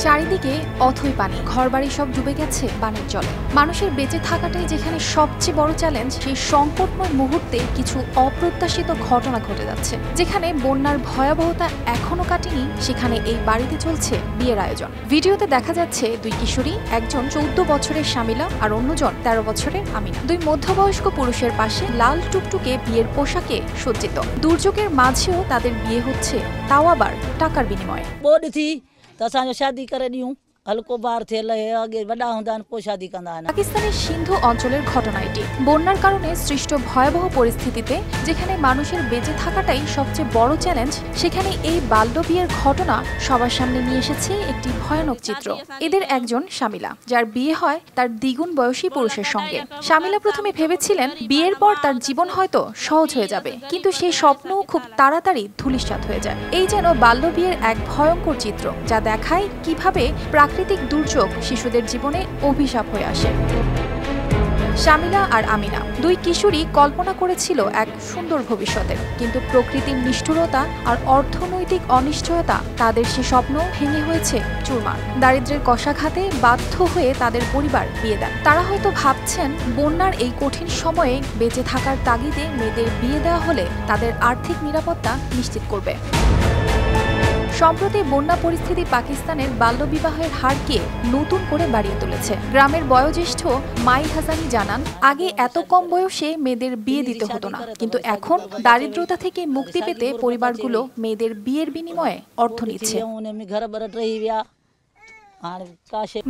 চারিদিকে অথই পানি, ঘরবাড়ি সব ডুবে গেছে পানির জলে। মানুষের বেঁচে থাকাটাই যেখানে সবচেয়ে বড় চ্যালেঞ্জ, সেই সংকটময় মুহূর্তে কিছু অপ্রত্যাশিত ঘটনা ঘটে যাচ্ছে। যেখানে বন্যার ভয়াবহতা এখনো কাটেনি, সেখানে এই বাড়িতে চলছে বিয়ের আয়োজন। ভিডিওতে দেখা যাচ্ছে দুই কিশোরী, একজন 14 বছরের শামিলা আর অন্যজন 13 বছরের আমিনা। দুই মধ্যবয়স্ক পুরুষের পাশে লাল টুকটুকে বিয়ের পোশাকে সজ্জিত। দুর্যোগের মাঝেও তাদের বিয়ে হচ্ছে, তাও আবার টাকার বিনিময়ে। পাকিস্তানের সিন্ধু অঞ্চলের ঘটনা এটি। বন্যার কারণে সৃষ্ট ভয়াবহ পরিস্থিতিতে যেখানে মানুষের বেঁচে থাকাটাই সবচেয়ে বড় চ্যালেঞ্জ, সেখানে এই বাল্য বিয়ের ঘটনা সবার সামনে নিয়ে এসেছে একটি ভয়ানক চিত্র। এদের একজন শামিলা, যার বিয়ে হয় তার দ্বিগুণ বয়সী পুরুষের সঙ্গে। শামিলা প্রথমে ভেবেছিলেন বিয়ের পর তার জীবন হয়তো সহজ হয়ে যাবে, কিন্তু সেই স্বপ্নও খুব তাড়াতাড়ি ধূলিসাৎ হয়ে যায়। এই যেন বাল্য বিয়ের এক ভয়ঙ্কর চিত্র, যা দেখায় কিভাবে প্রাকৃতিক দুর্যোগ শিশুদের জীবনে অভিশাপ হয়ে আসে। শামিলা আর আমিনা দুই কিশোরী কল্পনা করেছিল এক সুন্দর ভবিষ্যতের, কিন্তু প্রকৃতির নিষ্ঠুরতা আর অর্থনৈতিক অনিশ্চয়তা তাদের সে স্বপ্ন ভেঙে হয়েছে চুরমার। দারিদ্র্যের কষাঘাতে বাধ্য হয়ে তাদের পরিবার বিয়ে দেন। তারা হয়তো ভাবছেন বন্যার এই কঠিন সময়ে বেঁচে থাকার তাগিদে মেয়েদের বিয়ে দেওয়া হলে তাদের আর্থিক নিরাপত্তা নিশ্চিত করবে। সম্প্রতি বন্যা পরিস্থিতি পাকিস্তানের বাল্যবিবাহের হারকে নতুন করে বাড়িয়ে তুলেছে। গ্রামের বয়োজ্যেষ্ঠ মাই হাসানি জানান, আগে এত কম বয়সে মেয়েদের বিয়ে দিতে হতো না, কিন্তু এখন দারিদ্রতা থেকে মুক্তি পেতে পরিবারগুলো মেয়েদের বিয়ের বিনিময়ে অর্থ নিচ্ছে।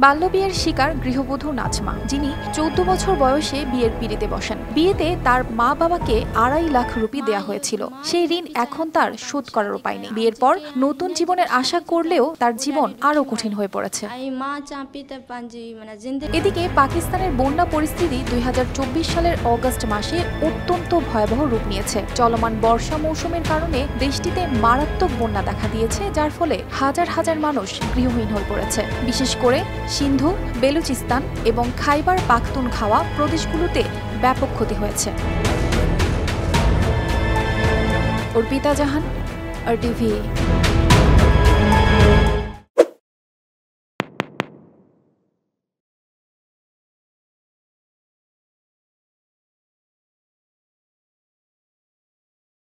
বাল্য বিয়ের শিকার গৃহবধূ নাজমা, যিনি 14 বছর বয়সে বিয়ের পিঁড়িতে বসেন। বিয়েতে তার মা বাবাকে 2.5 লাখ রুপি দেয়া হয়েছিল। সেই ঋণ এখন তার শোধ করার উপায় নেই। বিয়ের পর নতুন জীবনের আশা করলেও তার জীবন আরো কঠিন হয়ে পড়েছে। এদিকে পাকিস্তানের বন্যা পরিস্থিতি 2024 সালের অগস্ট মাসে অত্যন্ত ভয়াবহ রূপ নিয়েছে। চলমান বর্ষা মৌসুমের কারণে দেশটিতে মারাত্মক বন্যা দেখা দিয়েছে, যার ফলে হাজার হাজার মানুষ গৃহহীন হয়ে পড়েছে। বিশেষ করে সিন্ধু, বেলুচিস্তান এবং খাইবার পাখতুনখাওয়া প্রদেশগুলোতে ব্যাপক ক্ষতি হয়েছে। অর্পিতা জাহান, RTV।